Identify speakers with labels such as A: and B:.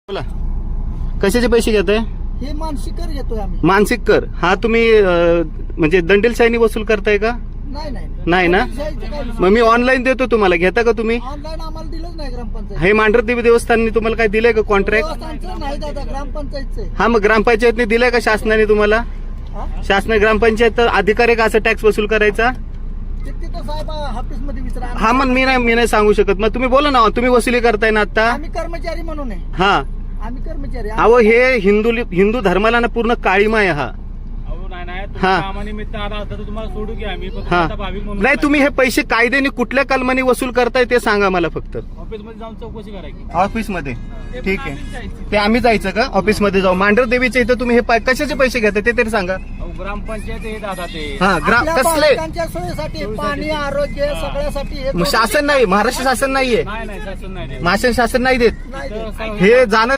A: बोला, कशाचे पैसे घेताय?
B: हे मानसिक कर घेतोय आम्ही.
A: मानसिक कर हा तुम्ही म्हणजे दंडेलशाहीने वसूल करताय का? नाही ना? मग मी ऑनलाईन देतो तुम्हाला, घेता का तुम्ही?
B: ऑनलाईन आम्हाला दिलंच नाही ग्रामपंचायत.
A: हे मांढरदेवी देवस्थानने तुम्हाला काय दिलंय का कॉन्ट्रॅक्ट?
B: देवस्थानचं नाही दादा, ग्रामपंचायतचं.
A: हा, मग ग्रामपंचायतने दिलंय का शासनाने तुम्हाला? शासन ग्रामपंचायत अधिकार आहे का असं टॅक्स वसूल करायचा?
B: तिथं साहेब ऑफिस मध्ये विचारा.
A: हा, मग मी नाही सांगू शकत. मग तुम्ही बोला ना, तुम्ही वसुली करताय ना आता.
B: आम्ही कर्मचारी म्हणून आहे.
A: हा,
B: आम्ही कर्मचारी.
A: अहो हे हिंदू धर्माला ना पूर्ण काळीमा आहे हा.
C: कामानिमित्त आला तर तुम्हाला सोडू की आम्ही
A: हा, नाही तुम्ही हे पैसे कायद्याने कुठल्या कलमाने वसूल करताय ते सांगा मला फक्त.
C: ऑफिसमध्ये जाऊन चौकशी करायची.
A: ऑफिसमध्ये ठीक आहे, ते आम्ही जायचं का ऑफिसमध्ये जाऊ? मांढरदेवीच्या इथं तुम्ही हे कशाचे पैसे घेताय ते तरी सांगा.
C: ग्रामपंचायत हे दादा ते
A: हा,
B: आपल्या
A: कसले?
B: बालकांच्या सोयीसाठी पाणी, आरोग्य सगळ्यासाठी हे
A: शासन नाही, महाराष्ट्र शासन नाहीये,
C: नाही शासन नाही
A: महाराष्ट्र शासन नाही देत.
B: नाही देत.
A: हे जाणं